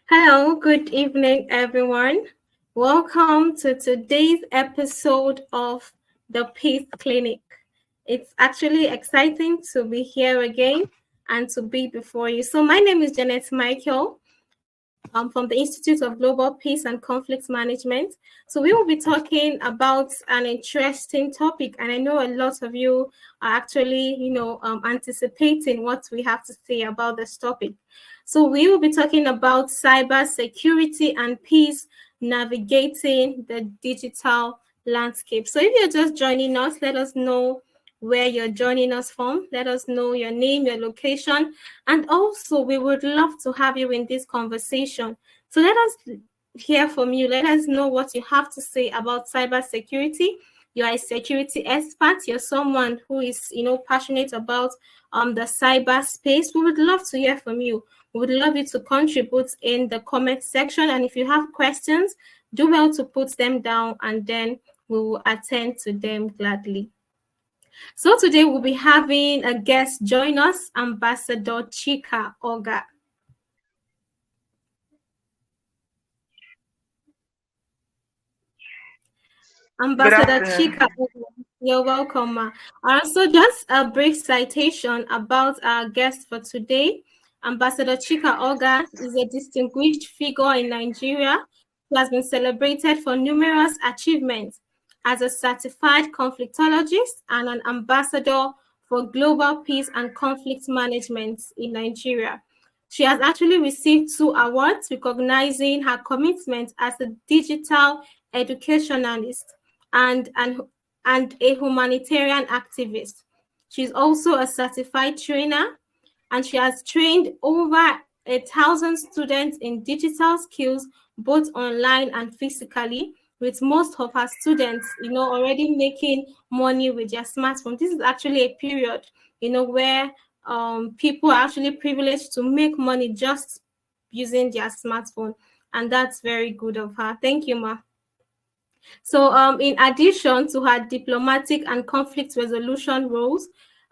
Hello, good evening, everyone. Welcome to today's episode of the Peace Clinic. It's actually exciting to be here again and to be before you. So, my name is Janet Michael. From the Institute of Global Peace and Conflict Management. So, we will be talking about an interesting topic, and I know a lot of you are actually, anticipating what we have to say about this topic. So, we will be talking about cyber security and peace navigating the digital landscape. So, if you're just joining us, let us know where you're joining us from. Let us know your name, your location, and also we would love to have you in this conversation. So let us hear from you. Let us know what you have to say about cybersecurity. You are a security expert. You're someone who is, passionate about the cyber space. We would love to hear from you. We would love you to contribute in the comment section. And if you have questions, do well to put them down, and then we will attend to them gladly. So today we'll be having a guest join us, Ambassador Chika Oga. Ambassador Chika Oga, you're welcome, ma. So just a brief citation about our guest for today. Ambassador Chika Oga is a distinguished figure in Nigeria who has been celebrated for numerous achievements as a certified conflictologist and an ambassador for global peace and conflict management in Nigeria. She has actually received 2 awards recognizing her commitment as a digital educationalist and a humanitarian activist. She's also a certified trainer, and she has trained over 1,000 students in digital skills, both online and physically, with most of her students, already making money with their smartphone. This is actually a period, where people are actually privileged to make money just using their smartphone, and that's very good of her. Thank you, ma. So in addition to her diplomatic and conflict resolution roles,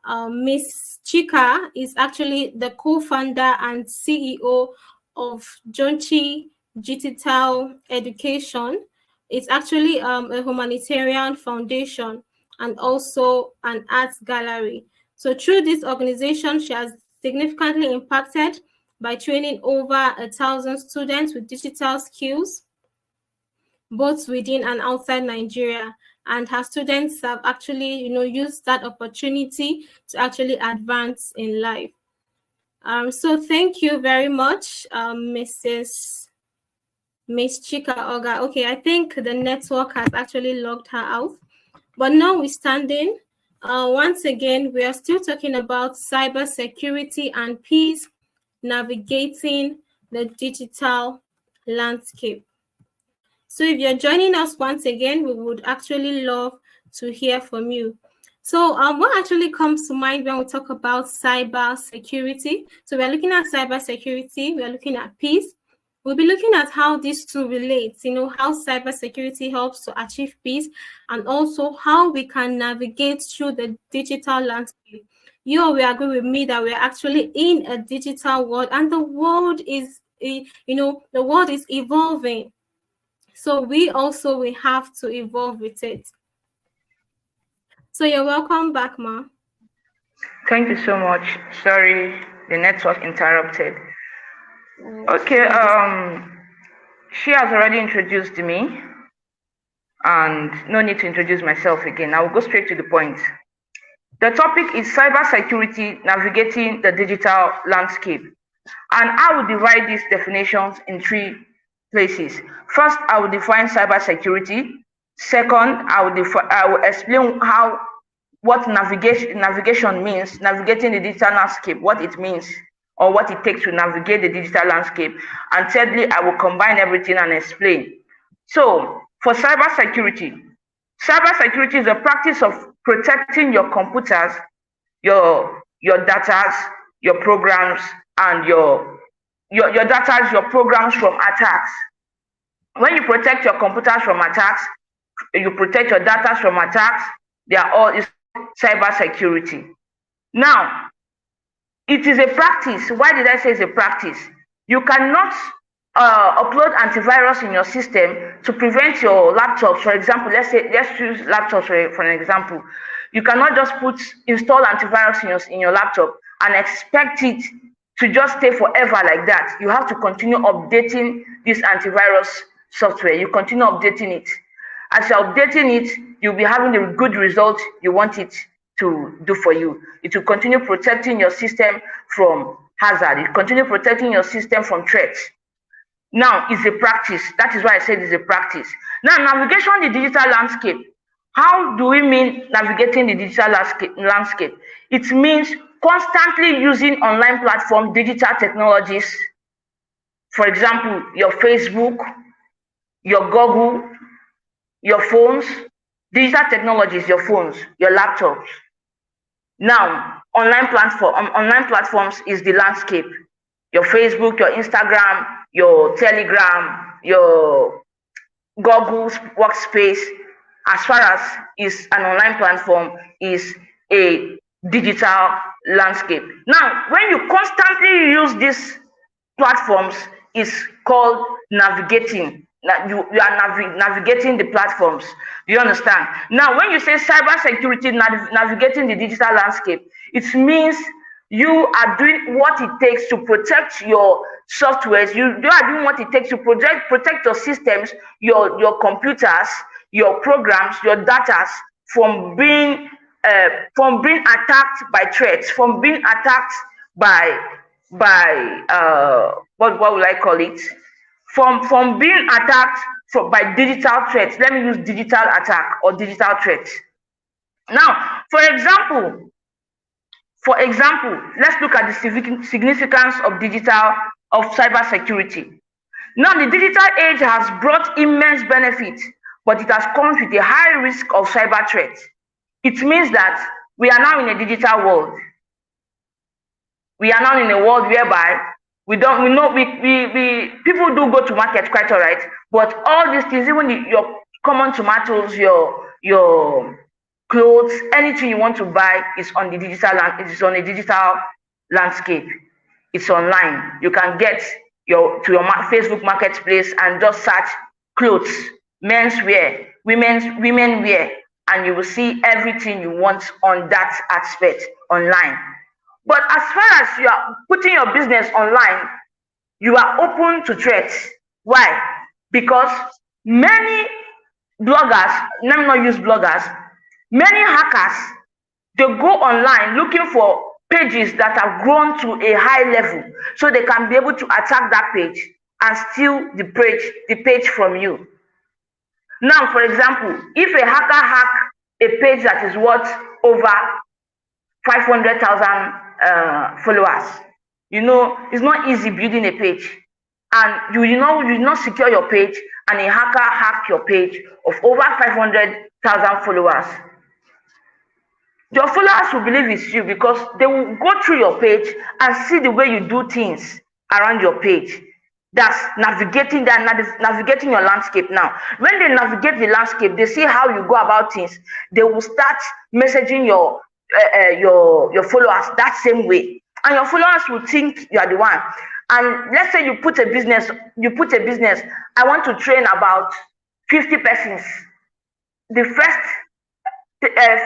Ms. Chika is actually the co-founder and CEO of Jonchi Digital Education. It's actually a humanitarian foundation and also an arts gallery. So through this organization, she has significantly impacted by training over 1,000 students with digital skills, both within and outside Nigeria. And her students have actually, used that opportunity to actually advance in life. So thank you very much, Miss Chika Oga. Okay, I think the network has actually logged her out. But notwithstanding, once again, we are still talking about cybersecurity and peace navigating the digital landscape. So if you're joining us once again, we would actually love to hear from you. So what actually comes to mind when we talk about cyber security? So we're looking at cyber security, we're looking at peace. We'll be looking at how these two relate, how cyber security helps to achieve peace, and also how we can navigate through the digital landscape. You will agree with me that we're actually in a digital world, and the world is, the world is evolving. So we also will have to evolve with it. So you're welcome back, Ma. Thank you so much. Sorry, the network interrupted. Okay, she has already introduced me, and no need to introduce myself again. I will go straight to the point. The topic is cybersecurity navigating the digital landscape. And I will divide these definitions in 3 places. First, I will define cybersecurity. Second, I will explain what navigation means, navigating the digital landscape, what it means, or what it takes to navigate the digital landscape. And thirdly, I will combine everything and explain. So, for cybersecurity is the practice of protecting your computers, your data, your programs, and your data, your programs from attacks. When you protect your computers from attacks, you protect your data from attacks, they are all cyber security. Now, it is a practice. Why did I say it's a practice? You cannot upload antivirus in your system to prevent your laptops. For example, let's use laptops for an example. You cannot just install antivirus in your laptop and expect it to just stay forever like that. You have to continue updating this antivirus software. You continue updating it. As you're updating it, you'll be having the good result you want it to do for you. It will continue protecting your system from hazard. It will continue protecting your system from threats. Now, it's a practice. That is why I said it's a practice. Now, navigation in the digital landscape. How do we mean navigating the digital landscape? It means constantly using online platform digital technologies. For example, your Facebook, your Google, your phones, digital technologies, your phones, your laptops. Now, online platforms is the landscape. Your Facebook, your Instagram, your Telegram, your Google Workspace, as far as is an online platform, is a digital landscape. Now, when you constantly use these platforms, it's called navigating. You are navigating the platforms. Do you understand? Now, when you say cybersecurity, navigating the digital landscape, it means you are doing what it takes to protect your softwares. You are doing what it takes to protect your systems, your computers, your programs, your data from being attacked by threats, from being attacked by what will I call it? From being attacked by digital threats. Let me use digital attack or digital threats. Now, for example, let's look at the significance of cybersecurity. Now, the digital age has brought immense benefit, but it has come with a high risk of cyber threats. It means that we are now in a digital world. We are now in a world whereby people do go to market quite all right, but all these things, even your common tomatoes, your clothes, anything you want to buy is on the digital landscape. It's online. You can get to your Facebook marketplace and just search clothes, men's wear, women wear, and you will see everything you want on that aspect online. But as far as you are putting your business online, you are open to threats. Why? Because many bloggers, let me not use bloggers, many hackers, they go online looking for pages that have grown to a high level so they can be able to attack that page and steal the page from you. Now, for example, if a hacker hacks a page that is worth over 500,000 followers, it's not easy building a page, and you not secure your page, and a hacker hacked your page of over 500,000 followers. Your followers will believe it's you because they will go through your page and see the way you do things around your page. That's navigating your landscape. Now, when they navigate the landscape, they see how you go about things. They will start messaging your followers that same way, and your followers will think you are the one. And let's say you put a business. I want to train about 50 persons. The first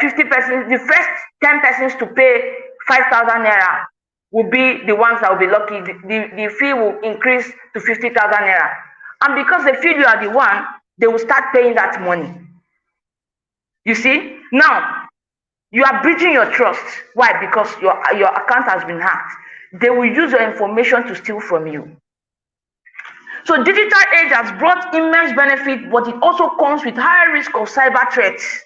50 persons, the first 10 persons to pay 5,000 naira will be the ones that will be lucky. The fee will increase to 50,000 naira, and because they feel you are the one, they will start paying that money. You see, now you are breaching your trust. Why? Because your account has been hacked. They will use your information to steal from you. So digital age has brought immense benefit, but it also comes with high risk of cyber threats.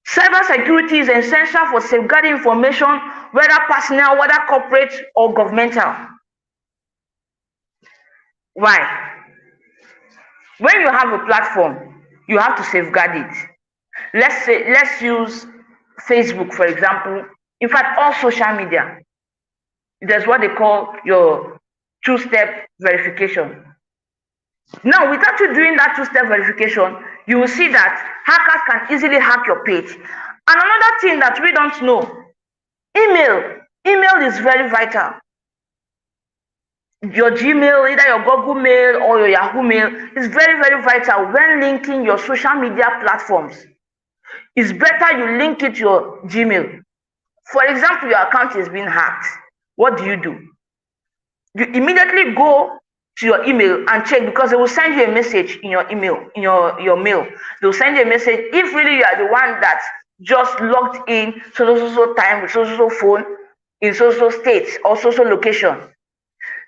Cybersecurity is essential for safeguarding information, whether personal, whether corporate or governmental. Why? When you have a platform, you have to safeguard it. Let's use Facebook, for example. In fact, all social media, there's what they call your two-step verification. Now, without you doing that two-step verification, you will see that hackers can easily hack your page. And another thing that we don't know, email is very vital. your Gmail, either your Google Mail or your Yahoo Mail, is very, very vital when linking your social media platforms. It's better you link it to your Gmail. For example, your account is being hacked. What do? You immediately go to your email and check, because they will send you a message in your email, in your mail. They'll send you a message if really you are the one that just logged in so time with so phone in so states or so location.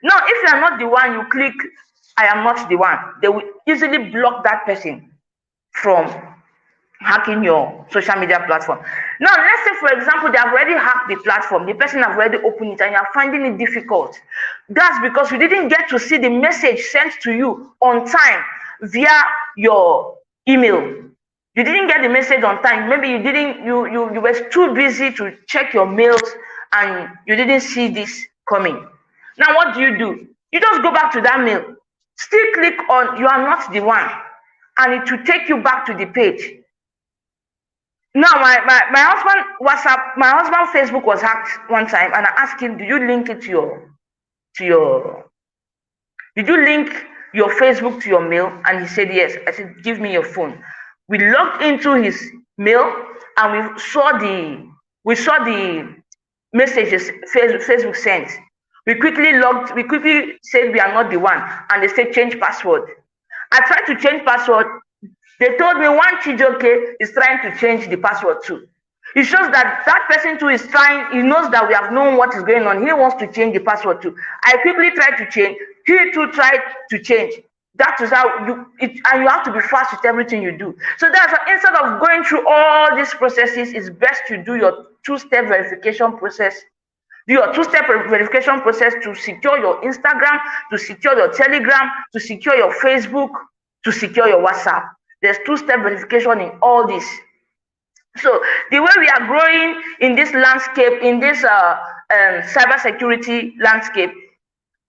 Now, if you are not the one, you click I am not the one. They will easily block that person from hacking your social media platform. Now, let's say, for example, they have already hacked the platform. The person have already opened it and you are finding it difficult. That's because you didn't get to see the message sent to you on time via your email. You didn't get the message on time. Maybe you didn't, you were too busy to check your mails and you didn't see this coming. Now, what do? You just go back to that mail, still click on you are not the one, and it will take you back to the page. Now, my husband WhatsApp, my husband Facebook was hacked one time, and I asked him, "Did you link it to your? Did you link your Facebook to your mail?" And he said yes. I said, "Give me your phone." We logged into his mail, and we saw the messages Facebook sent. We quickly said we are not the one, and they said change password. I tried to change password. They told me one Chijoke is trying to change the password too. It shows that person too is trying, he knows that we have known what is going on. He wants to change the password too. I quickly tried to change. He too tried to change. That is how and you have to be fast with everything you do. So that's why instead of going through all these processes, it's best to do your two-step verification process. Do your two-step verification process to secure your Instagram, to secure your Telegram, to secure your Facebook, to secure your WhatsApp. There's two-step verification in all this. So the way we are growing in this landscape, in this cybersecurity landscape,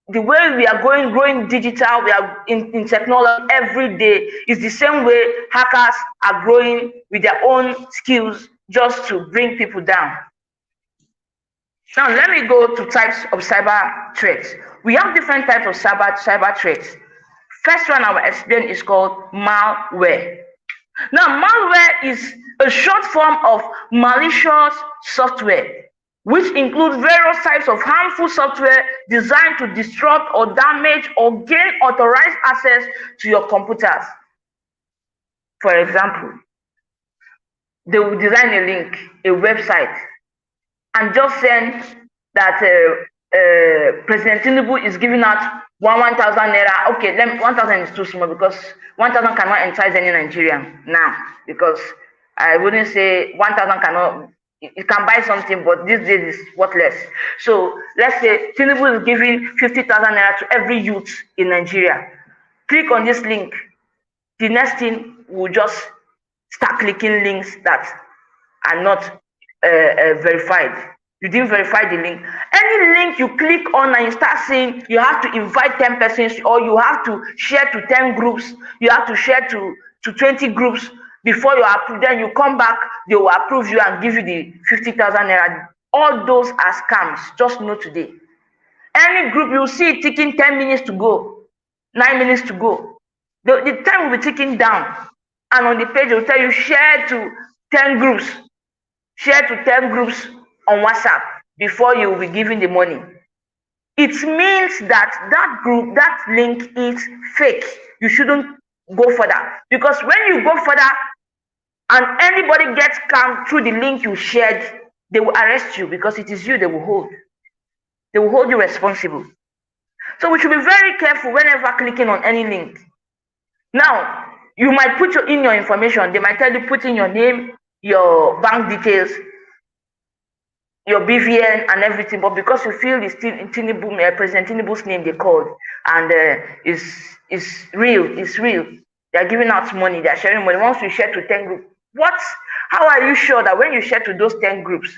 the way we are growing digital, we are in technology every day, is the same way hackers are growing with their own skills just to bring people down. Now, let me go to types of cyber threats. We have different types of cyber threats. First one I will explain is called malware. Now, malware is a short form of malicious software, which includes various types of harmful software designed to disrupt or damage or gain unauthorized access to your computers. For example, they will design a link, a website, and just send that President Tinubu is giving out 1,000 naira. Okay, 1,000 is too small because 1,000 cannot entice any Nigerian now, because I wouldn't say 1,000 cannot. You can buy something, but these days is worthless. So let's say Tinubu is giving 50,000 naira to every youth in Nigeria. Click on this link. The next thing will just start clicking links that are not verified. You didn't verify the link. Any link you click on and you start seeing, you have to invite 10 persons, or you have to share to 10 groups, you have to share to 20 groups before you approve. Then you come back, they will approve you and give you the 50,000 naira. All those are scams. Just know today. Any group you see it ticking 10 minutes to go, 9 minutes to go. The time will be ticking down. And on the page, it will tell you share to 10 groups. Share to 10 groups on WhatsApp before you will be given the money. It means that group, that link is fake. You shouldn't go further, because when you go further and anybody gets scammed through the link you shared, they will arrest you, because it is you they will hold. They will hold you responsible. So we should be very careful whenever clicking on any link. Now, you might put in your information. They might tell you put in your name, your bank details, your BVN and everything, but because you feel it's Tinubu, President Tinubu's name they called, and it's real. They are giving out money, they are sharing money. Once you share to 10 groups, how are you sure that when you share to those 10 groups,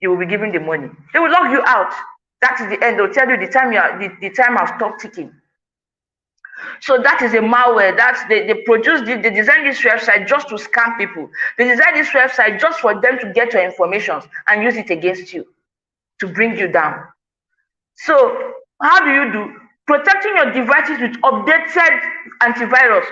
you will be given the money? They will log you out. That is the end. They'll tell you the time has stopped ticking. So that is a malware. They design this website just to scam people. They design this website just for them to get your information and use it against you to bring you down. So how do? protecting your devices with updated antivirus.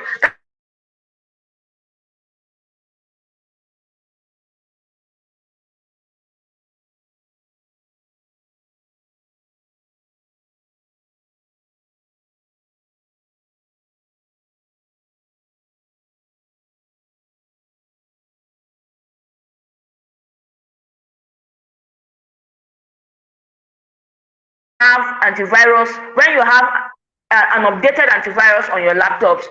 Have antivirus, when you have an updated antivirus on your laptops,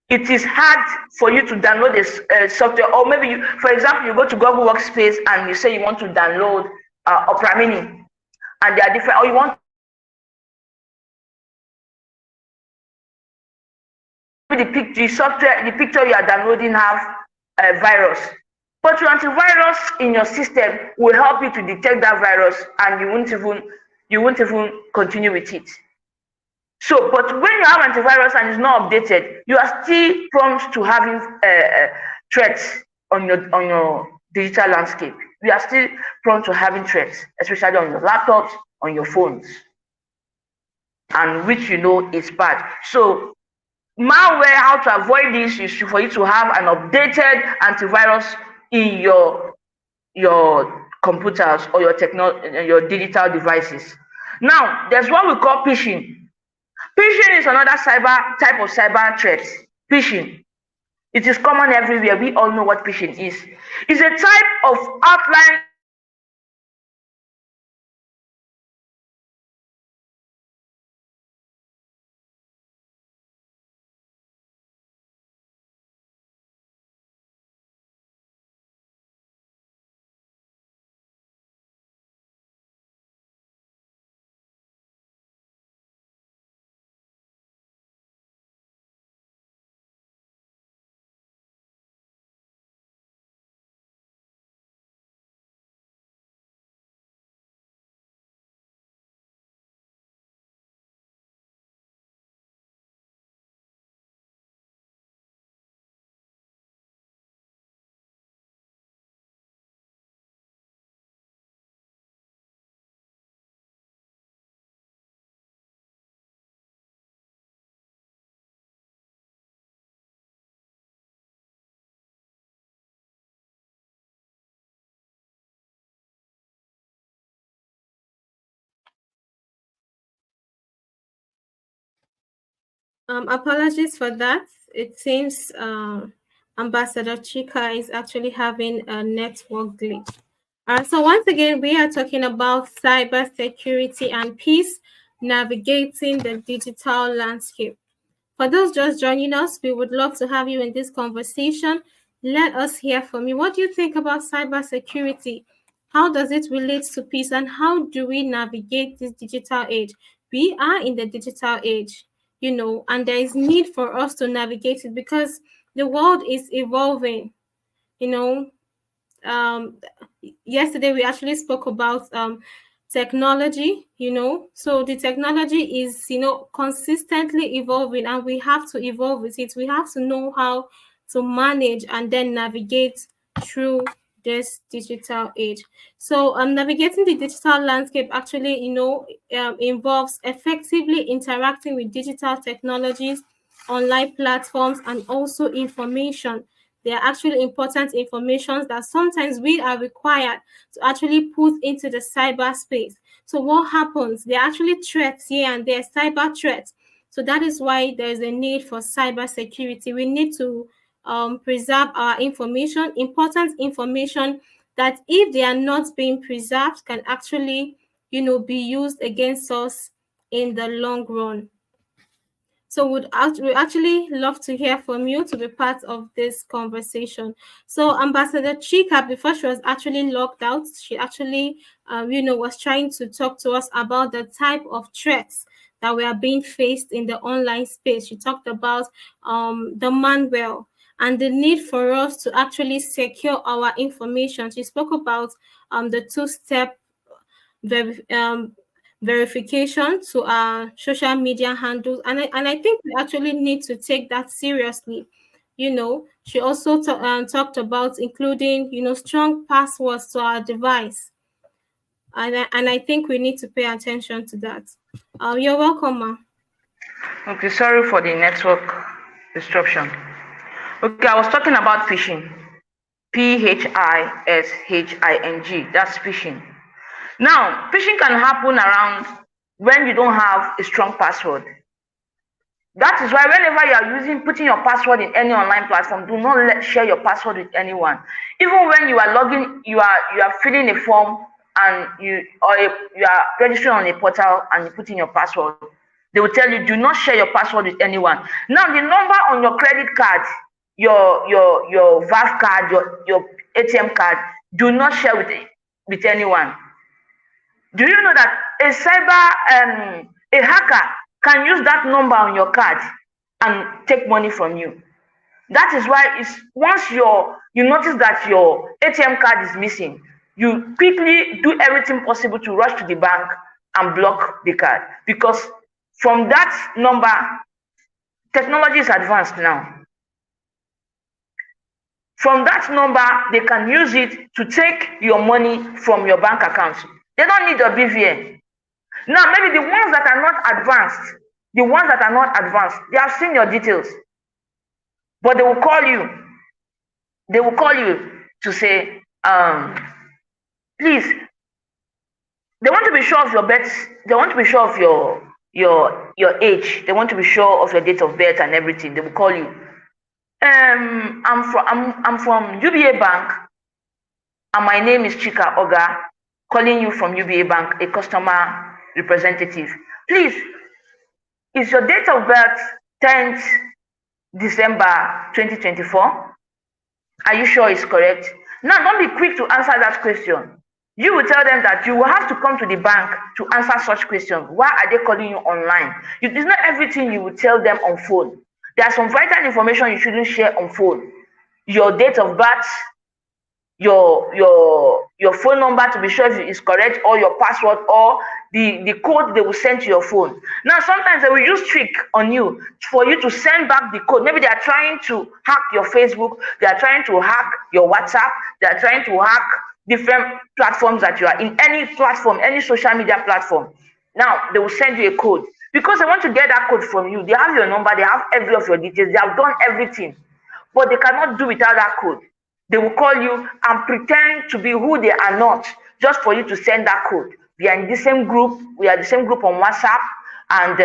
it is hard for you to download this software. Or maybe you, for example, you go to Google Workspace and you say you want to download Opera Mini, and they are different, or you want the software, the picture you are downloading have a virus, but your antivirus in your system will help you to detect that virus, and you won't even continue with it. So, but when you have antivirus and it's not updated, you are still prone to having threats on your digital landscape. You are still prone to having threats, especially on your laptops, on your phones, and which you know is bad. So, malware, how to avoid this is for you to have an updated antivirus in your computers or your digital devices. Now, there's what we call phishing. Phishing is another type of cyber threat. Phishing. It is common everywhere. We all know what phishing is. It's a type of outline Apologies for that. It seems Ambassador Chika is actually having a network glitch. So once again, we are talking about cybersecurity and peace, navigating the digital landscape. For those just joining us, we would love to have you in this conversation. Let us hear from you. What do you think about cybersecurity? How does it relate to peace, and how do we navigate this digital age? We are in the digital age, and there is need for us to navigate it because the world is evolving. You know, Yesterday we actually spoke about technology, so the technology is consistently evolving, and we have to evolve with it. We have to know how to manage and then navigate through this digital age. So navigating the digital landscape actually involves effectively interacting with digital technologies, online platforms, and also information. They are actually important information that sometimes we are required to actually put into the cyberspace. So what happens? There are actually threats here and there, cyber threats. So that is why there is a need for cybersecurity. We need to preserve our information, important information that if they are not being preserved can actually, be used against us in the long run. So we actually love to hear from you to be part of this conversation. So Ambassador Chika, before she was actually locked out, she actually, was trying to talk to us about the type of threats that we are being faced in the online space. She talked about the malware and the need for us to actually secure our information. She spoke about the two-step verification to our social media handles, and I think we actually need to take that seriously. She also talked about including strong passwords to our device, and I think we need to pay attention to that. You're welcome, ma. Okay, sorry for the network disruption. Okay, I was talking about phishing. Phishing. That's phishing. Now, phishing can happen around when you don't have a strong password. That is why whenever you are putting your password in any online platform, do not share your password with anyone. Even when you are logging, you are filling a form and you are registering on a portal and you put in your password. They will tell you, do not share your password with anyone. Now, the number on your credit card, your VAF card, your ATM card, do not share with anyone. Do you know that a hacker can use that number on your card and take money from you? That is why once you notice that your ATM card is missing, you quickly do everything possible to rush to the bank and block the card, because from that number, technology is advanced now. From that number, they can use it to take your money from your bank account. They don't need your BVN. Now, maybe the ones that are not advanced, they have seen your details, but they will call you. They will call you to say, please. They want to be sure of your birth. They want to be sure of your age. They want to be sure of your date of birth and everything. They will call you. I'm from UBA Bank, and my name is Chika Oga, calling you from UBA Bank, a customer representative. Please, is your date of birth 10th December 2024? Are you sure it's correct? Now, don't be quick to answer that question. You will tell them that you will have to come to the bank to answer such questions. Why are they calling you online? It's not everything you will tell them on phone. There are some vital information you shouldn't share on phone. Your date of birth, your phone number to be sure if it is correct, or your password, or the code they will send to your phone. Now, sometimes they will use trick on you for you to send back the code. Maybe they are trying to hack your Facebook, they are trying to hack your WhatsApp, they are trying to hack different platforms that you are in, any platform, any social media platform. Now, they will send you a code because they want to get that code from you. They have your number, they have every of your details, they have done everything, but they cannot do without that code. They will call you and pretend to be who they are not, just for you to send that code. We are in the same group. We are the same group on WhatsApp, and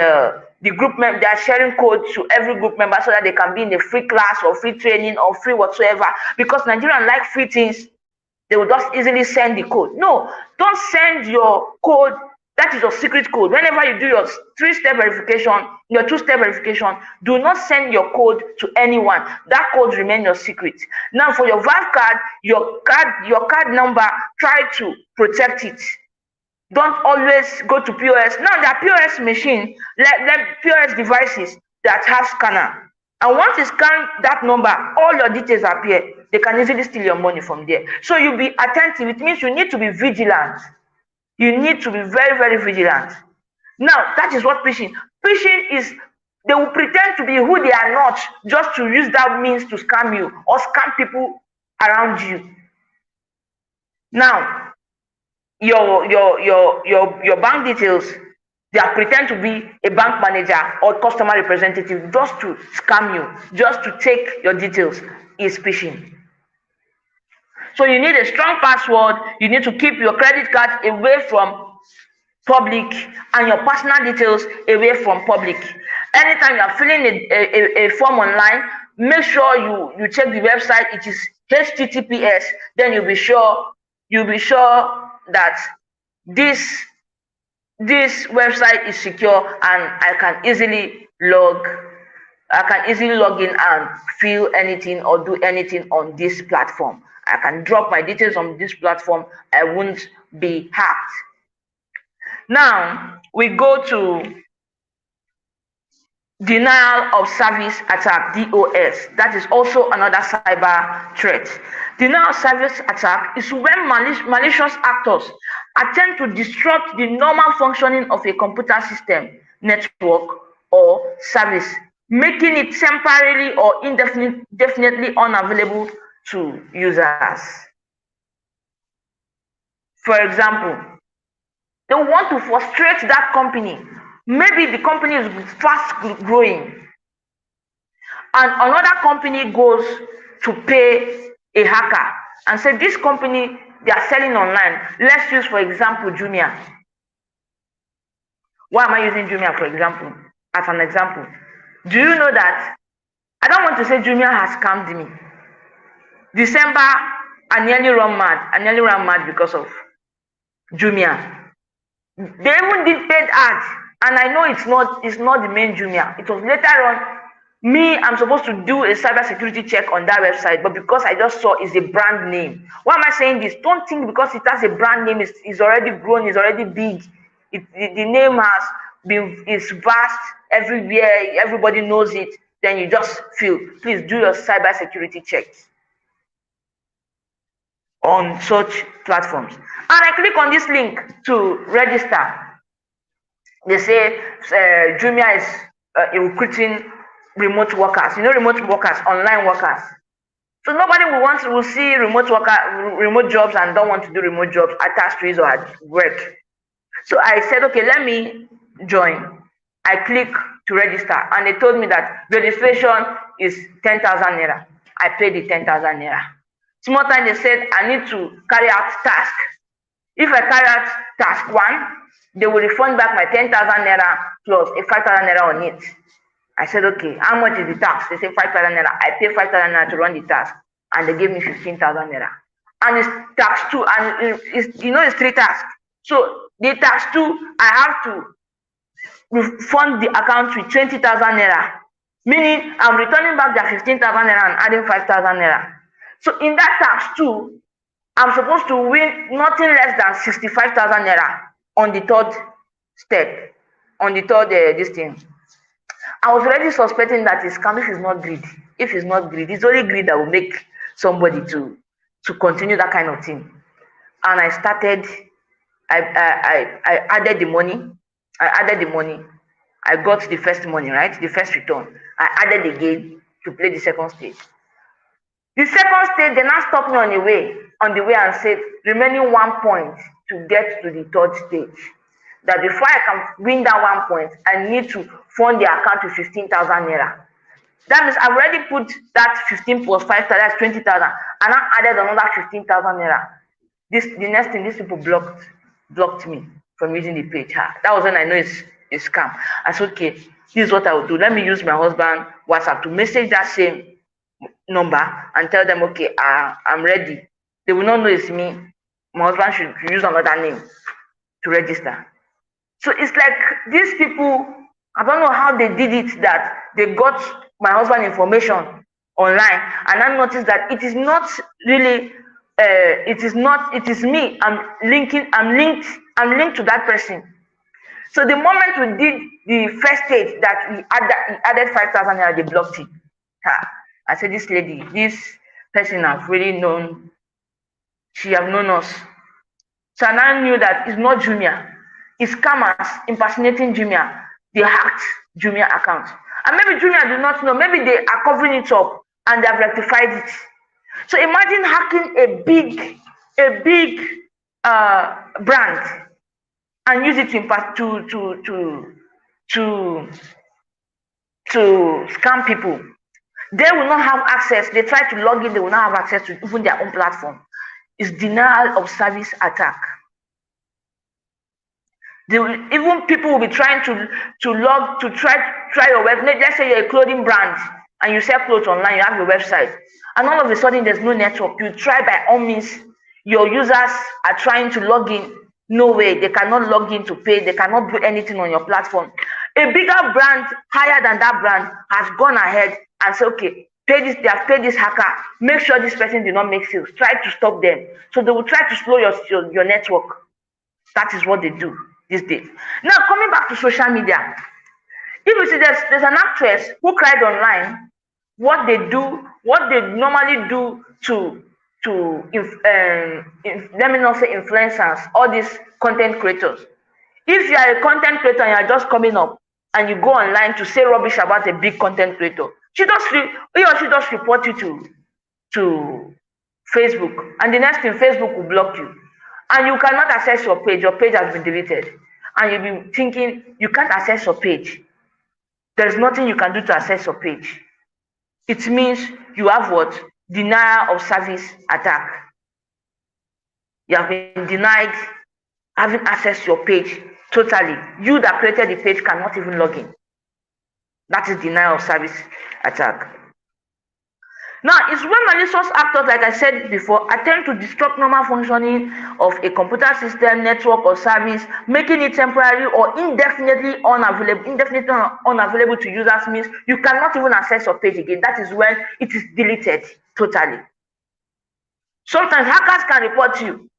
the group they are sharing code to every group member so that they can be in a free class or free training or free whatsoever. Because Nigerians like free things, they will just easily send the code. No, don't send your code. That is your secret code. Whenever you do your 3-step verification, your 2-step verification, do not send your code to anyone. That code remains your secret. Now, for your VAF card, your card number, try to protect it. Don't always go to POS. Now, there are POS machines, POS devices that have scanner. And once you scan that number, all your details appear. They can easily steal your money from there. So you be attentive. It means you need to be vigilant. You need to be very, very vigilant. Now, that is what phishing. Phishing is, they will pretend to be who they are not, just to use that means to scam you or scam people around you. Now, your bank details, they are pretend to be a bank manager or customer representative just to scam you, just to take your details, is phishing. So you need a strong password. You need to keep your credit card away from public and your personal details away from public. Anytime you are filling a form online, make sure you check the website. It is HTTPS. Then you'll be sure that this website is secure and I can easily log in and fill anything or do anything on this platform. I can drop my details on this platform. I won't be hacked. Now, we go to denial of service attack, DOS. That is also another cyber threat. Denial of service attack is when malicious actors attempt to disrupt the normal functioning of a computer system, network, or service, making it temporarily or indefinitely unavailable to users. For example, they want to frustrate that company maybe the company is fast growing, and another company goes to pay a hacker and say, this company, they are selling online. Let's use, for example, Jumia. Why am I using Jumia, for example, as an example? Do you know that, I don't want to say Jumia has scammed me. December, I nearly ran mad because of Jumia. They even did paid ads, and I know it's not the main Jumia. It was later on, I'm supposed to do a cybersecurity check on that website, but because I just saw it's a brand name. Why am I saying this? Don't think because it has a brand name, it's already grown, it's already big. The name is vast everywhere, everybody knows it, then you just feel. Please do your cybersecurity checks on such platforms. And I click on this link to register. They say Jumia is recruiting remote workers. You know, remote workers, online workers. So nobody will see remote jobs and don't want to do remote jobs at factories or at work. So I said, okay, let me join. I click to register, and they told me that registration is 10,000 naira. I paid the 10,000 naira. Small time they said I need to carry out task. If I carry out task 1, they will refund back my 10,000 naira plus a 5,000 naira on it. I said, okay, how much is the task? They say 5,000 naira. I pay 5,000 naira to run the task, and they gave me 15,000 naira. And it's task 2, and it's 3 tasks. So the task 2, I have to refund the account with 20,000 naira, meaning I'm returning back their 15,000 naira and adding 5,000 naira. So in that task 2, I'm supposed to win nothing less than 65,000 naira on the 3rd step, on the 3rd this thing. I was already suspecting that it's scam if it's not greed. If it's not greed, it's only greed that will make somebody to continue that kind of thing. And I started. I added the money. I got the first money, right? The first return. I added again to play the second stage. The second stage, they now stopped me on the way and said, remaining 1 point to get to the 3rd stage. That before I can win that 1 point, I need to fund the account to 15,000 naira. That means I've already put that 15 plus 5,000, that's 20,000, and I added another 15,000 naira. The next thing, these people blocked me from using the page. That was when I know it's a scam. I said, okay, this is what I will do. Let me use my husband WhatsApp to message that same number and tell them, okay, I'm ready. They will not know it's me. My husband should use another name to register. So it's like these people, I don't know how they did it, that they got my husband information online, and I noticed that it is not really it is me. I'm linked to that person. So the moment we did the first stage that we added 5,000 naira, they blocked it. I said, this lady, this person I've really known, she have known us. So I now knew that it's not Jumia. It's scammers impersonating Jumia. They hacked Jumia account. And maybe Jumia do not know. Maybe they are covering it up and they have rectified it. So imagine hacking a big brand and use it to scam people. They will not have access. They try to log in, they will not have access to even their own platform. It's denial of service attack. Even people will be trying to try your web. Let's say you're a clothing brand and you sell clothes online, you have your website, and all of a sudden there's no network. You try by all means, your users are trying to log in. No way, they cannot log in to pay, they cannot do anything on your platform. A bigger brand, higher than that brand, has gone ahead and said, okay, pay this, they have paid this hacker, make sure this person did not make sales, try to stop them. So they will try to slow your network. That is what they do these days. Now, coming back to social media, if you see there's an actress who cried online, what they normally do to let me not say influencers, all these content creators. If you are a content creator and you are just coming up and you go online to say rubbish about a big content creator, he or she just report you to Facebook, and the next thing, Facebook will block you, and you cannot access your page. Your page has been deleted. and you'll be thinking you can't access your page. There's nothing you can do to access your page. It means you have what? Denial of service attack. You have been denied having access to your page totally. You that created the page cannot even log in. That is denial of service attack. Now, it's when malicious actors, like I said before, attempt to disrupt normal functioning of a computer system, network, or service, making it temporary or indefinitely unavailable to users means you cannot even access your page again. That is when it is deleted totally. Sometimes hackers can report you,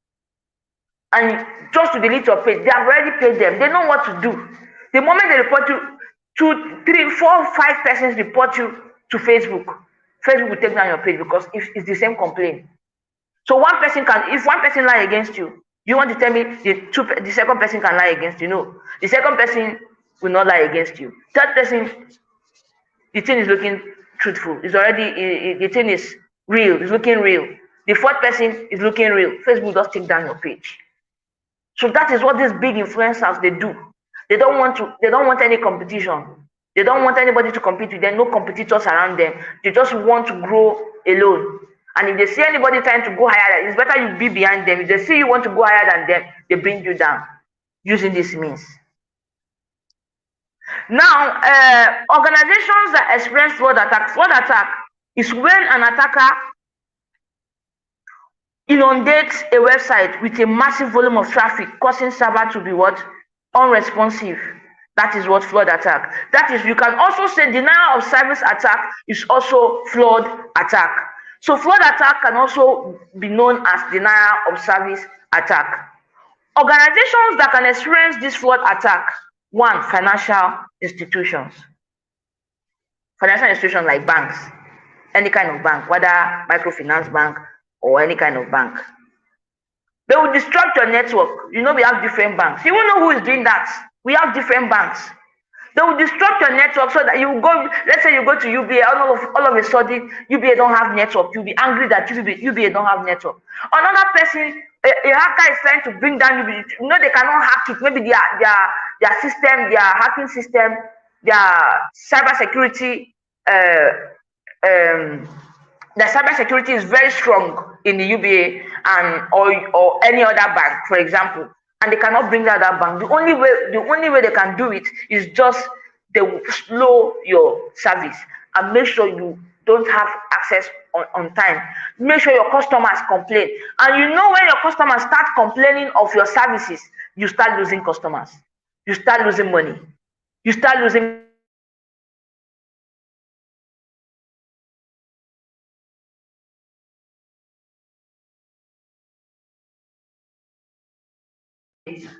and just to delete your page, they have already paid them. They know what to do. The moment they report you, 2, 3, 4, 5 persons report you to Facebook. Facebook will take down your page because it's the same complaint. So one person can, if one person lie against you, you want to tell me the second person can lie against you? No, the second person will not lie against you. Third person, the thing is looking truthful. It's already, the thing is real. It's looking real. The fourth person is looking real. Facebook does take down your page. So that is what these big influencers, they do. They don't want any competition. They don't want anybody to compete with them, no competitors around them. They just want to grow alone. And if they see anybody trying to go higher, it's better you be behind them. If they see you want to go higher than them, they bring you down using this means. Now, organizations that experience fraud attack is when an attacker inundates a website with a massive volume of traffic, causing server to be what? Unresponsive. That is what fraud attack. That is, you can also say denial of service attack is also fraud attack. So fraud attack can also be known as denial of service attack. Organizations that can experience this fraud attack: 1, financial institutions. Financial institutions like banks, any kind of bank, whether microfinance bank or any kind of bank. They will disrupt your network. You know, we have different banks. You won't know who is doing that. We have different banks. They will disrupt your network so that you go, let's say you go to UBA, all of a sudden, UBA don't have network. You'll be angry that UBA don't have network. Another person, a hacker is trying to bring down UBA. You know, they cannot hack it. Maybe their system, their hacking system, their cybersecurity, the cybersecurity is very strong in the UBA and or any other bank, for example, and they cannot bring down that bank. The only way they can do it is just they will slow your service and make sure you don't have access on time. Make sure your customers complain. And you know, when your customers start complaining of your services, you start losing customers. You start losing money. You start losing.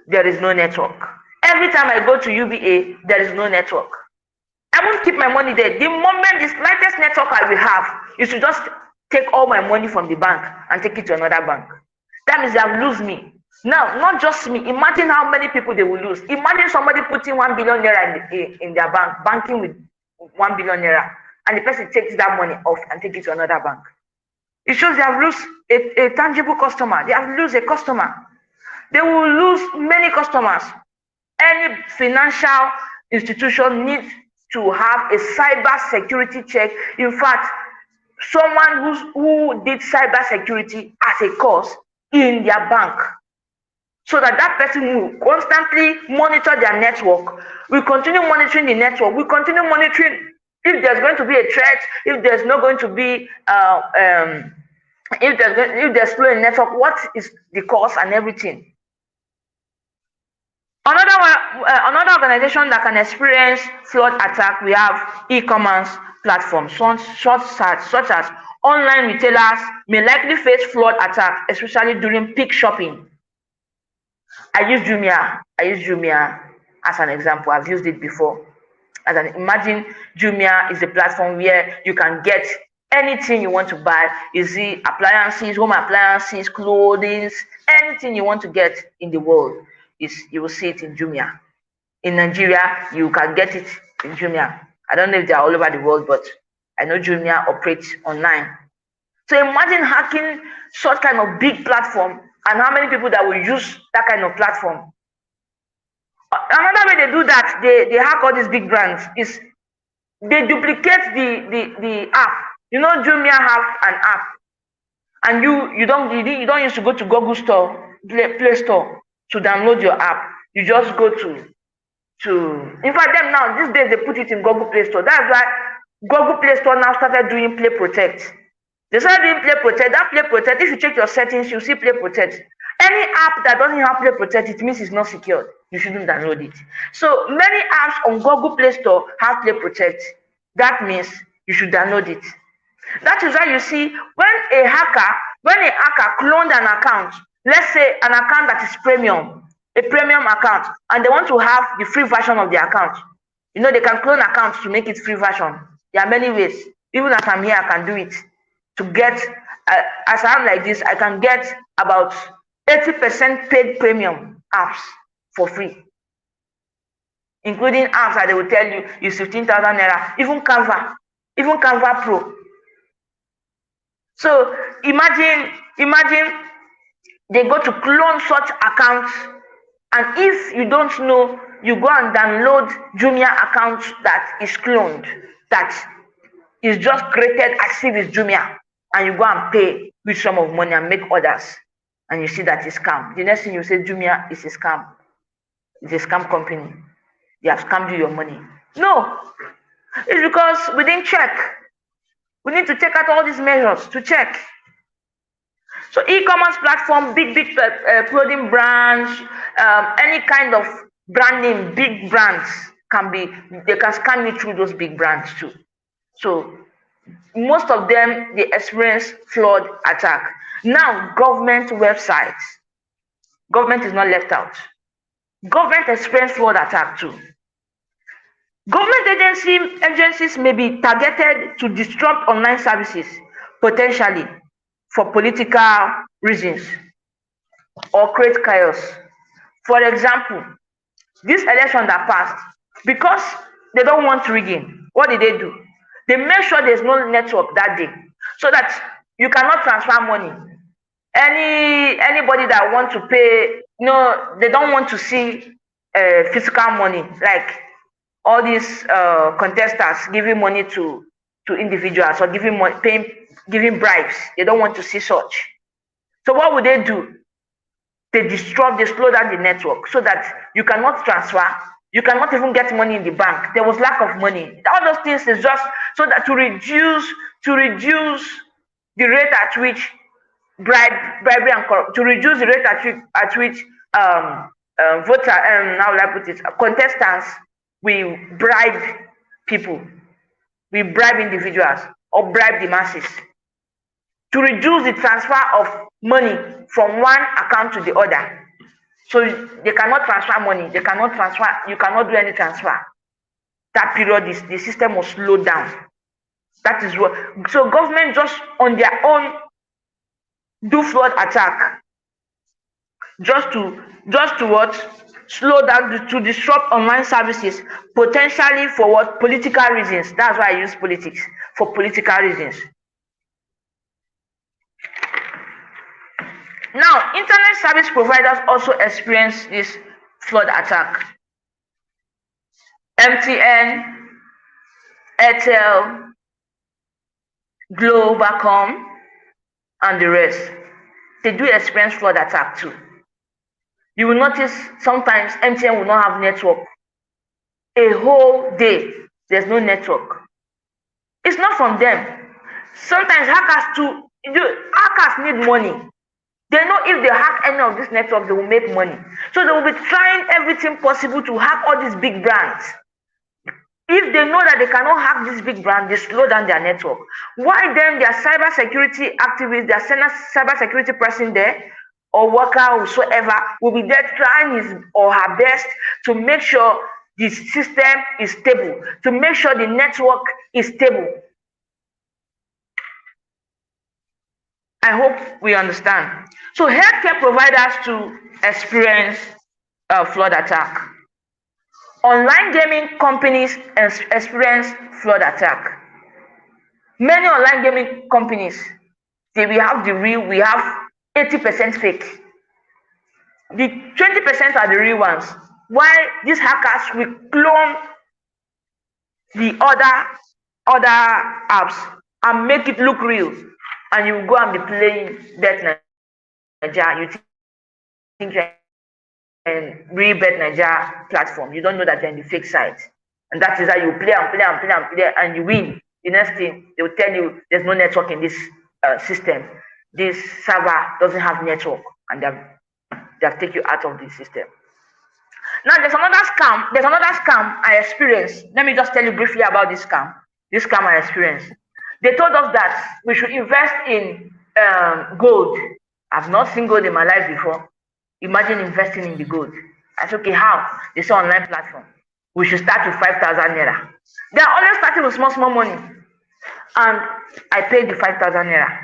There is no network. Every time I go to UBA, there is no network. I won't keep my money there. The moment the slightest network I will have is to just take all my money from the bank and take it to another bank. That means they have lose me. Now, not just me. Imagine how many people they will lose. Imagine somebody putting 1 billion naira in their bank, banking with 1 billion naira, and the person takes that money off and take it to another bank. It shows they have lost a tangible customer. They have lost a customer. They will lose many customers. Any financial institution needs to have a cyber security check. In fact, someone who did cyber security as a course in their bank, so that person will constantly monitor their network. We continue monitoring the network. We continue monitoring if there's going to be a threat, if there's not going to be if there's flow in network, what is the cause and everything. Another organization that can experience fraud attack, we have e-commerce platforms, such as online retailers may likely face fraud attack, especially during peak shopping. I use Jumia as an example. I've used it before. Imagine Jumia is a platform where you can get anything you want to buy. Is it appliances, home appliances, clothing, anything you want to get in the world. You will see it in Jumia. In Nigeria, you can get it in Jumia. I don't know if they are all over the world, but I know Jumia operates online. So imagine hacking such kind of big platform and how many people that will use that kind of platform. Another way they do that, they hack all these big brands, is they duplicate the app. You know, Jumia have an app, and you don't used to go to Google Store, Play Store to download your app. You just go to in fact, them now these days they put it in Google Play Store. That's why Google Play Store now started doing Play Protect. They started doing Play Protect. That Play Protect, if you check your settings, you see Play Protect. Any app that doesn't have Play Protect, it means it's not secured. You shouldn't download it. So many apps on Google Play Store have Play Protect. That means you should download it. That is why you see when a hacker cloned an account, let's say an account that is premium, a premium account, and they want to have the free version of the account. You know, they can clone accounts to make it free version. There are many ways. Even as I'm here, I can do it. To get, as I'm like this, I can get about 80% paid premium apps for free, including apps that they will tell you is 15,000 naira, even Canva Pro. So imagine they go to clone such accounts, and if you don't know, you go and download Jumia account that is cloned, that is just created as if it's Jumia, and you go and pay with sum of money and make orders, and you see that it's scam. The next thing you say, Jumia is a scam. It's a scam company. They have scammed you your money. No, it's because we didn't check. We need to take out all these measures to check. So e-commerce platform, big clothing brands, any kind of brand name, big brands they can scan you through those big brands too. So most of them, they experience flood attack. Now, government websites, government is not left out. Government experience flood attack too. Government agencies may be targeted to disrupt online services, potentially for political reasons, or create chaos. For example, this election that passed, because they don't want rigging, what did they do? They make sure there's no network that day, so that you cannot transfer money. Anybody that want to pay, they don't want to see physical money, like all these contestants giving money to individuals or giving bribes. They don't want to see such. So what would they do? They slow down the network so that you cannot transfer, you cannot even get money in the bank. There was lack of money. All those things is just so that to reduce the rate at which bribery and corruption, to reduce the rate at which contestants we bribe people, we bribe individuals or bribe the masses, to reduce the transfer of money from one account to the other. So they cannot transfer money, you cannot do any transfer. That period, the system was slowed down. That is what, so government just on their own do flood attack, just to what? Slow down, to disrupt online services, potentially for what? Political reasons. That's why I use politics, for political reasons. Now, internet service providers also experience this flood attack. MTN, Airtel, Globacom, and the rest, they do experience flood attack too. You will notice sometimes MTN will not have network. A whole day, there's no network. It's not from them. Sometimes hackers need money. They know if they hack any of this network, they will make money. So they will be trying everything possible to hack all these big brands. If they know that they cannot hack this big brand, they slow down their network. Why then their cybersecurity activists, their cybersecurity person there, or worker whosoever, will be there trying his or her best to make sure the system is stable, to make sure the network is stable. I hope we understand. So healthcare providers to experience flood attack. Online gaming companies experience flood attack. Many online gaming companies, we have 80% fake. The 20% are the real ones. while these hackers will clone the other apps and make it look real, and you go and be playing Bet Naija. You think you're in real Bet Naija platform. You don't know that you're in the fake site, and that is how you play and play and play and play, and you win. The next thing they will tell you, there's no network in this system. This server doesn't have network, and they have taken you out of the system. Now there's another scam. There's another scam I experienced. Let me just tell you briefly about this scam. This scam I experienced. They told us that we should invest in gold. I've not seen gold in my life before. Imagine investing in the gold. I said, okay, how? They say online platform. We should start with 5,000 naira. They are always starting with small money. And I paid the 5,000 naira.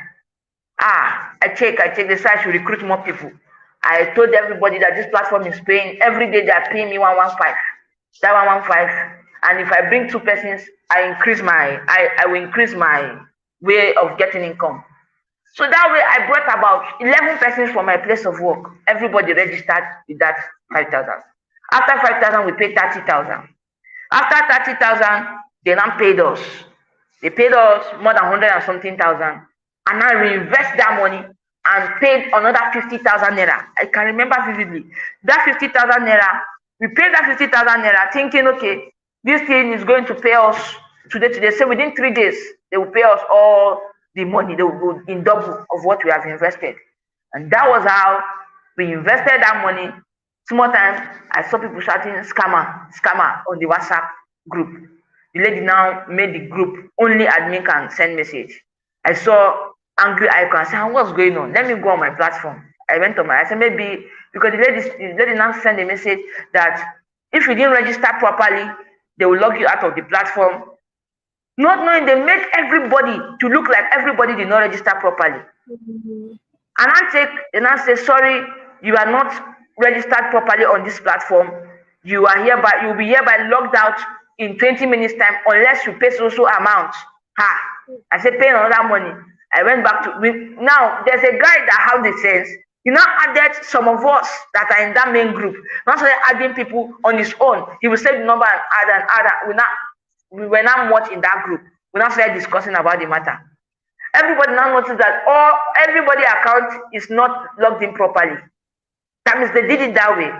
I check. They say I should recruit more people. I told everybody that this platform is paying. Every day they are paying me 115. That 115. And if I bring 2 persons, I will increase my way of getting income. So that way I brought about 11 persons from my place of work. Everybody registered with that 5,000. After 5,000, we paid 30,000. After 30,000, they now paid us. They paid us more than 100 and something thousand. And I reinvest that money and paid another 50,000 naira. I can remember vividly. That 50,000 naira, we paid that 50,000 naira thinking, okay, this thing is going to pay us today. So within 3 days, they will pay us all the money. They will go in double of what we have invested. And that was how we invested that money. Small time, I saw people shouting scammer on the WhatsApp group. The lady now made the group, only admin can send message. I saw angry icon. I said, what's going on? Let me go on my platform. I went on I said, maybe because the lady now sent a message that if you didn't register properly, they will log you out of the platform. Not knowing they make everybody to look like everybody did not register properly. And I say, sorry, you are not registered properly on this platform. You'll be hereby logged out in 20 minutes time unless you pay so amount. I said, pay another money. I went back to now. There's a guy that has the sense. He now added some of us that are in that main group. Now started adding people on his own. He will save the number and add. We were not much in that group. We now started discussing about the matter. Everybody now noticed that everybody's account is not logged in properly. That means they did it that way.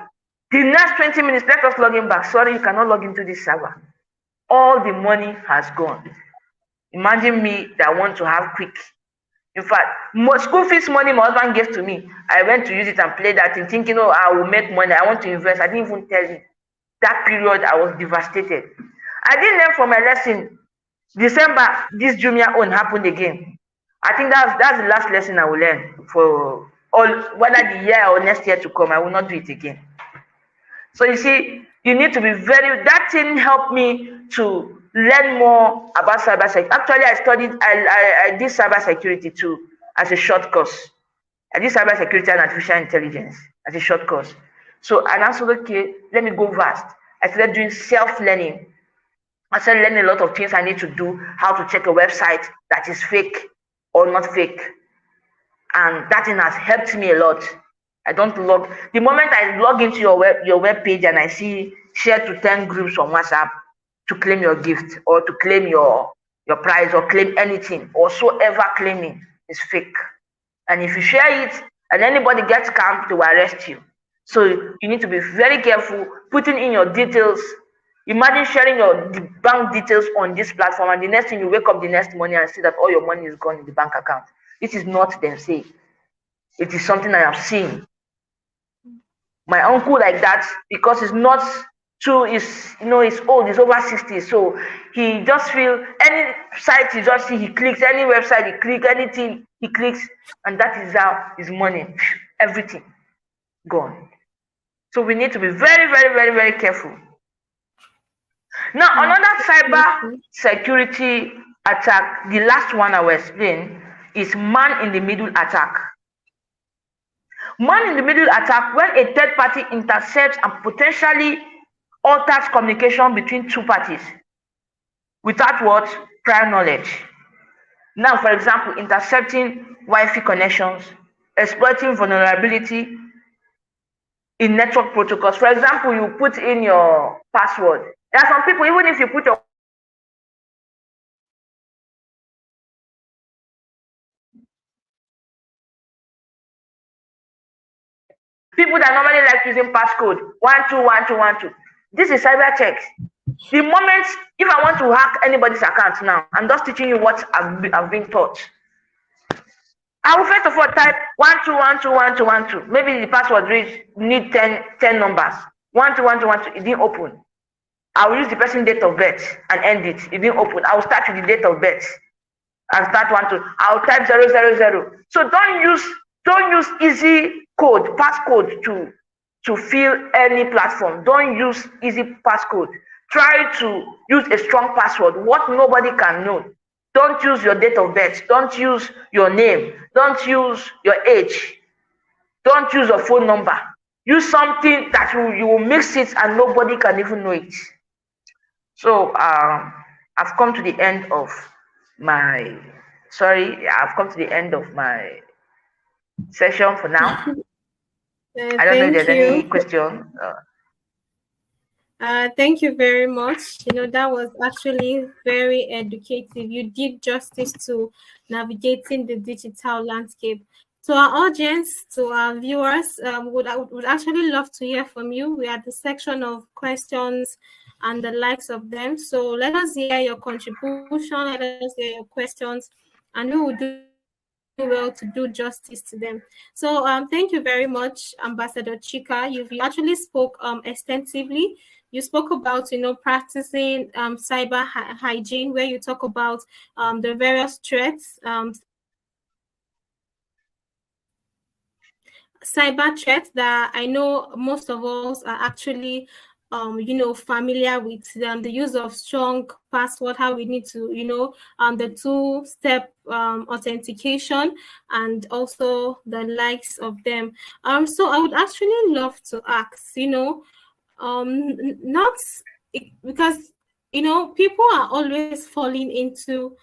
The next 20 minutes, let us log in back. Sorry, you cannot log into this server. All the money has gone. Imagine me that want to have quick. In fact, school fees money my husband gave to me. I went to use it and play that thing, thinking, I will make money. I want to invest. I didn't even tell him. That period, I was devastated. I didn't learn from my lesson. December, this Jumia own happened again. I think that's the last lesson I will learn for whether the year or next year to come. I will not do it again. So you see, you need to be that thing helped me to learn more about cybersecurity. Actually, I did cybersecurity too as a short course. I did cybersecurity and artificial intelligence as a short course. So, and I said, okay, let me go vast. I started doing self-learning. I started learning a lot of things I need to do, how to check a website that is fake or not fake. And that thing has helped me a lot. I don't log. The moment I log into your web page and I see share to 10 groups on WhatsApp to claim your gift or to claim your prize or claim anything or so ever claiming is fake. And if you share it and anybody gets scammed, they will arrest you. So you need to be very careful putting in your details. Imagine sharing your bank details on this platform and the next thing you wake up the next morning and see that all your money is gone in the bank account. This is not them say. It is something I have seen. My uncle like that, because it's not true, it's old, he's over 60, so he just feel any site he just see, he clicks, any website he clicks, anything he clicks, and that is how his money, everything gone. So we need to be very, very, very, very careful. Now, another cyber security attack, the last one I will explain, is man-in-the-middle attack. Man-in-the-middle attack, when a third party intercepts and potentially alters communication between two parties without what? Prior knowledge. Now, for example, intercepting Wi-Fi connections, exploiting vulnerability, in network protocols. For example, you put in your password. There are some people, even if you put your people that normally like using passcode 121212. This is cyber checks. The moment if I want to hack anybody's account now, I'm just teaching you what I've been taught. I will first of all type 12121212. Maybe the password need 10 numbers. 121212. It didn't open. I will use the person's date of birth and end it. It didn't open. I will start with the date of birth. I'll start 12. I'll type 000. So don't use easy code, passcode to fill any platform. Don't use easy passcode. Try to use a strong password, what nobody can know. Don't use your date of birth. Don't use your name. Don't use your age. Don't use your phone number. Use something that you will mix it and nobody can even know it. So I've come to the end of my session for now. I don't know if there's any question. Thank you very much. That was actually very educative. You did justice to navigating the digital landscape. To our audience, to our viewers, would actually love to hear from you. We are at the section of questions and the likes of them. So let us hear your contribution, let us hear your questions, and we will do well to do justice to them. So thank you very much, Ambassador Chika. You actually spoke extensively. You spoke about, practicing cyber hygiene, where you talk about the various threats, cyber threats that I know most of us are actually, familiar with the use of strong password, how we need to, the two-step authentication, and also the likes of them. So I would actually love to ask, not because people are always falling into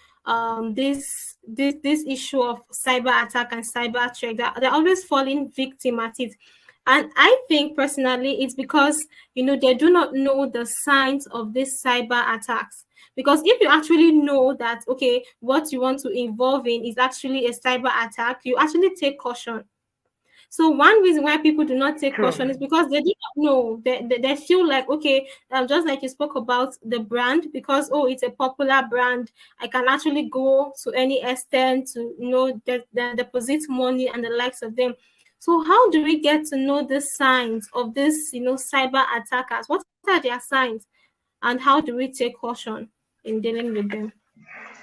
this issue of cyber attack and cyber threat. They're always falling victim at it, and I think personally it's because they do not know the signs of these cyber attacks. Because if you actually know that what you want to involve in is actually a cyber attack, you actually take caution. So one reason why people do not take caution is because they do not know. They feel like, just like you spoke about the brand, because, it's a popular brand, I can actually go to any extent to, deposit money and the likes of them. So how do we get to know the signs of this, cyber attackers? What are their signs? And how do we take caution in dealing with them?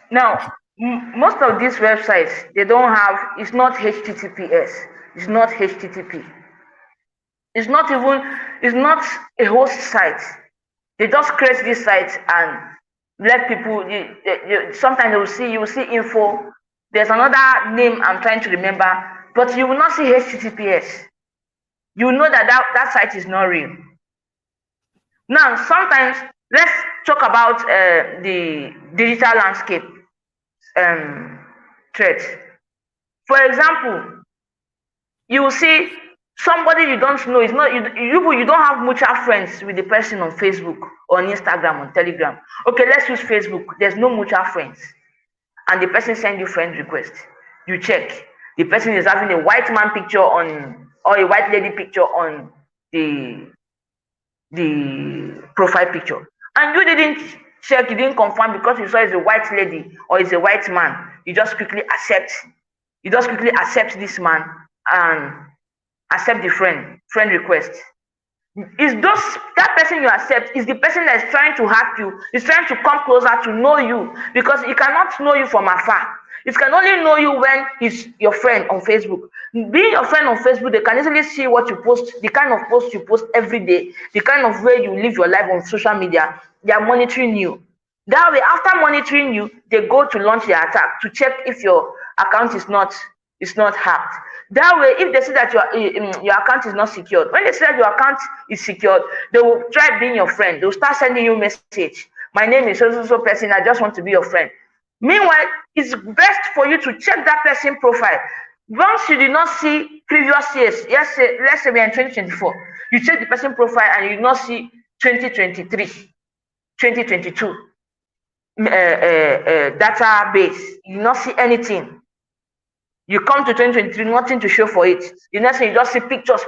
Now, most of these websites, it's not HTTPS. It's not HTTP. It's not a host site. They just create this site and let people. Sometimes you will see info. There's another name I'm trying to remember, but you will not see HTTPS. You know that site is not real. Now, sometimes let's talk about the digital landscape threats. For example, you will see somebody you don't know. It's not you don't have mutual friends with the person on Facebook or on Instagram or Telegram. Okay, let's use Facebook. There's no mutual friends, and the person sends you friend request. You check. The person is having a white man picture or a white lady picture on the profile picture, and you didn't check. You didn't confirm because you saw it's a white lady or it's a white man. You just quickly accept. This man and accept the friend request. Is that person you accept is the person that is trying to hack you, is trying to come closer to know you, because he cannot know you from afar. It can only know you when he's your friend on Facebook. Being your friend on Facebook, they can easily see what you post, the kind of posts you post every day, the kind of way you live your life on social media. They are monitoring you. That way, after monitoring you, they go to launch their attack to check if your account is not hacked. That way, if they see that your account is not secured, when they see that your account is secured, they will try being your friend. They will start sending you a message. My name is so person. I just want to be your friend. Meanwhile, it's best for you to check that person's profile. Once you do not see previous years. Let's say we are in 2024. You check the person profile and you not see 2023, 2022 database. You not see anything. You come to 2023, nothing to show for it. You next thing you just see pictures,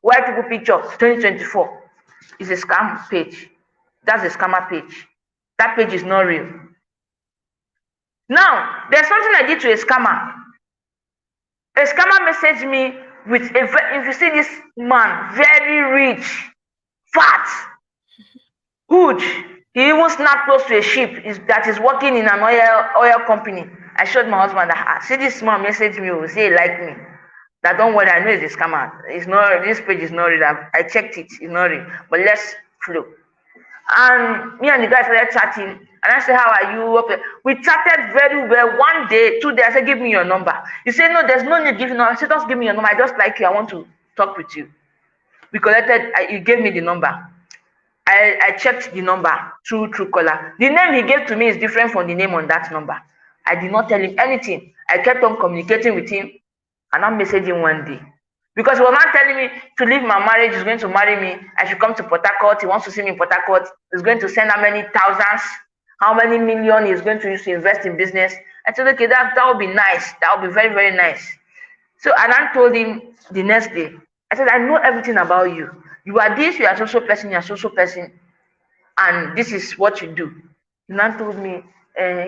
white people pictures. 2024 is a scam page. That's a scammer page. That page is not real. Now, there's something I did to a scammer. A scammer messaged me with if you see this man, very rich, fat, huge. He even snapped close to a ship that is working in an oil company. I showed my husband that see this man message me, will say he like me. That don't worry, I know it's a scammer. It's not, this page is not real. I checked it, it's not real. But let's flow. And me and the guy started chatting, and I said, how are you? We chatted very well. 1 day, 2 days, I said, give me your number. He said, no, there's no need giving number. I said, just give me your number. I just like you. I want to talk with you. We collected, he gave me the number. I checked the number through Truecaller. The name he gave to me is different from the name on that number. I did not tell him anything. I kept on communicating with him, and I messaged him 1 day. Because he was not telling me to leave my marriage, he's going to marry me, I should come to Port Harcourt, he wants to see me in Port Harcourt, he's going to send how many thousands, how many million he's going to use to invest in business. I said, okay, that would be nice, that would be very, very nice. So, and I told him the next day, I said, I know everything about you. You are this, you are so person, you are so person, and this is what you do. The man told me,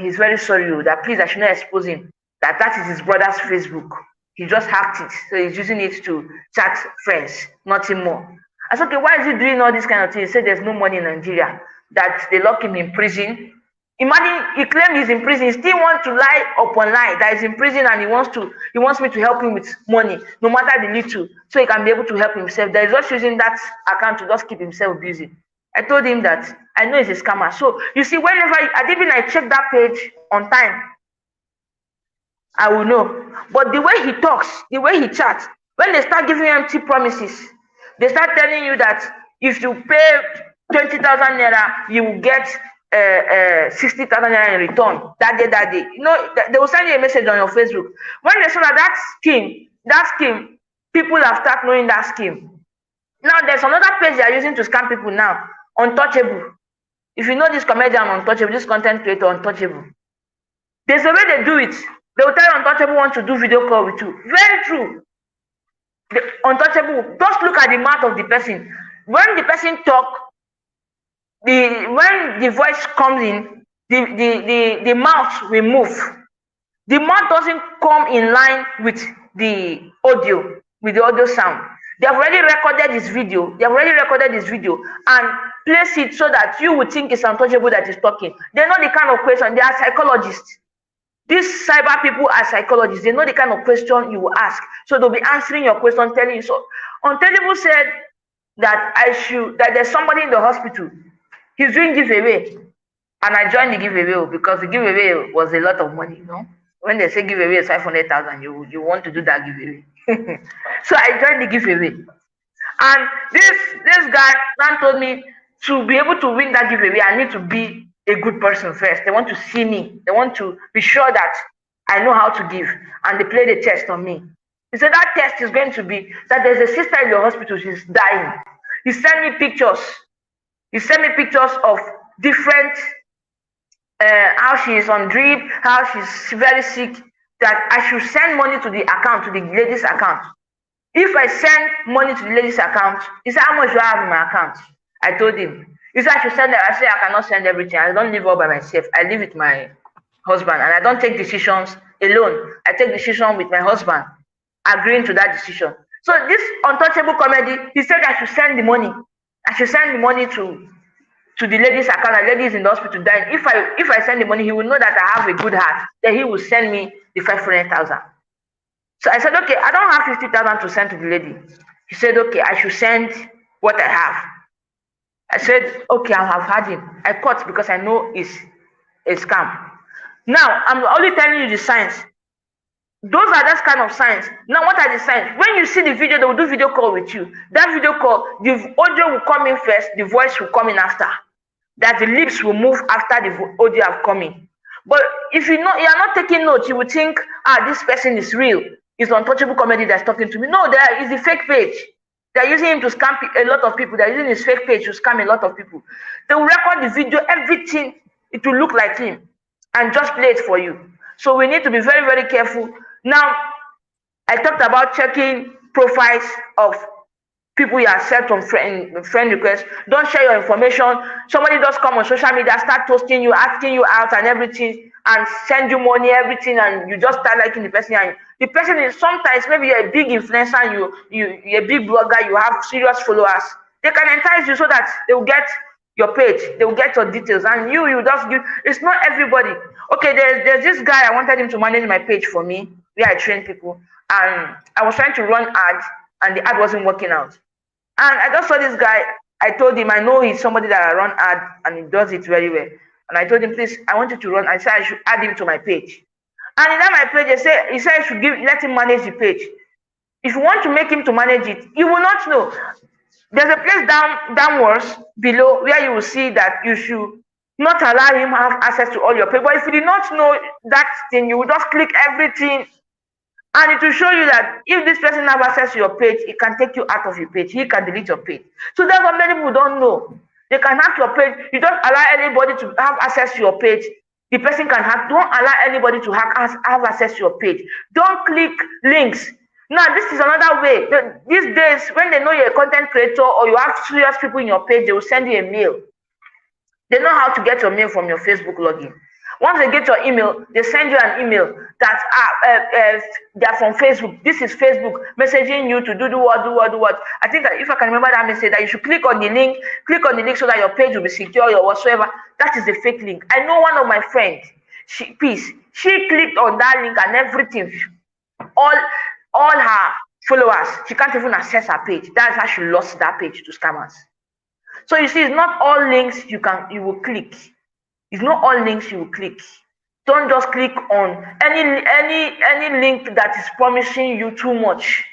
he's very sorry, that please, I should not expose him, that is his brother's Facebook. He just hacked it, so he's using it to chat friends, nothing more. I said, okay, why is he doing all this kind of thing? He said there's no money in Nigeria, that they lock him in prison. Imagine, he claimed he's in prison, he still wants to lie upon lie, that he's in prison and he wants me to help him with money, no matter the little, so he can be able to help himself. That he's just using that account to just keep himself busy. I told him that I know he's a scammer. So you see, whenever I check that page on time, I will know. But the way he talks, the way he chats, when they start giving you empty promises, they start telling you that if you pay 20,000 naira, you will get 60,000 naira in return that day. You know, they will send you a message on your Facebook. When they saw that scheme, people have started knowing that scheme. Now there's another page they are using to scam people now, Untouchable. If you know this comedian Untouchable, this content creator Untouchable, there's a way they do it. They will tell Untouchable want to do video call with you. Very true. The Untouchable, just look at the mouth of the person. When the person talk, when the voice comes in, the mouth will move. The mouth doesn't come in line with the audio sound. They have already recorded this video. And place it so that you would think it's Untouchable that is talking. They know the kind of question. They are psychologists. These cyber people are psychologists. They know the kind of question you will ask. So they'll be answering your question, telling you. So Untouchable said that there's somebody in the hospital. He's doing giveaway. And I joined the giveaway because the giveaway was a lot of money, you know. When they say giveaway is 500,000, you want to do that giveaway. So I joined the giveaway. And this guy man told me to be able to win that giveaway, I need to be a good person first. They want to see me. They want to be sure that I know how to give. And they played a test on me. He said that test is going to be that there's a sister in your hospital, she's dying. He sent me pictures. He sent me pictures of different, how she is on drip, how she's very sick, that I should send money to the account, to the lady's account. If I send money to the lady's account, he said, how much do I have in my account? I told him. He said, I should send it. I said, I cannot send everything. I don't live all by myself. I live with my husband, and I don't take decisions alone. I take decisions with my husband, agreeing to that decision. So this Untouchable comedy, he said I should send the money. I should send the money to the lady's account. The lady is in the hospital dying. If I send the money, he will know that I have a good heart. Then he will send me the 500,000. So I said, okay, I don't have 50,000 to send to the lady. He said, okay, I should send what I have. I said, okay, I have had him. I cut because I know it's a scam. Now, I'm only telling you the signs. Those are just kind of signs. Now, what are the signs? When you see the video, they will do video call with you. That video call, the audio will come in first, the voice will come in after. That the lips will move after the audio have come in. But if you are not taking notes, you will think, this person is real. it's Untouchable Comedy that's talking to me. No, there is a fake page. They're using him to scam a lot of people. They're using his fake page to scam a lot of people. They will record the video, everything, it will look like him, and just play it for you. So we need to be very, very careful. Now, I talked about checking profiles of people you accept on friend requests. Don't share your information. Somebody just come on social media, start toasting you, asking you out and everything, and send you money, everything, and you just start liking the person. And the person is sometimes, maybe you're a big influencer, you're a big blogger, you have serious followers. They can entice you so that they will get your page, they will get your details, and you just give. It's not everybody. Okay, there's this guy, I wanted him to manage my page for me, where I train people, and I was trying to run ads, and the ad wasn't working out. And I just saw this guy. I told him, I know he's somebody that I run ad and he does it very well. And I told him, please, I want you to run. I said I should add him to my page. And in my page, he said I should let him manage the page. If you want to make him to manage it, you will not know. There's a place downwards below where you will see that you should not allow him have access to all your page. But if you did not know that thing, you will just click everything. And it will show you that if this person has access to your page, it can take you out of your page. He can delete your page. So that's what many people don't know. They can hack your page. You don't allow anybody to have access to your page. The person can hack. Don't allow anybody to have access to your page. Don't click links. Now, this is another way. These days, when they know you're a content creator or you have serious people in your page, they will send you a mail. They know how to get your mail from your Facebook login. Once they get your email, they send you an email that they're from Facebook. This is Facebook messaging you to do what. I think that if I can remember that message, that you should click on the link so that your page will be secure or whatsoever. That is a fake link. I know one of my friends, she clicked on that link and everything. All her followers, she can't even access her page. That's how she lost that page to scammers. So you see, it's not all links you will click. It's not all links you will click. Don't just click on any link that is promising you too much.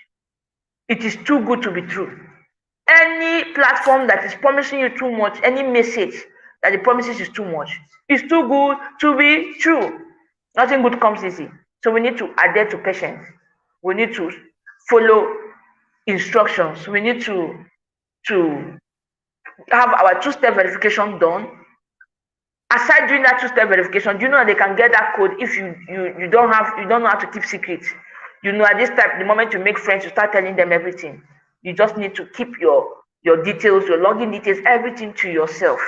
It is too good to be true. Any platform that is promising you too much, any message that it promises is too much, is too good to be true. Nothing good comes easy. So we need to adhere to patience. We need to follow instructions. We need to have our two-step verification done. Aside doing that two-step verification, do you know that they can get that code if you don't know how to keep secrets? You know, at this time, the moment you make friends, you start telling them everything. You just need to keep your details, your login details, everything to yourself.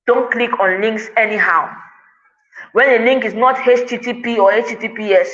Don't click on links anyhow. When a link is not HTTP or HTTPS,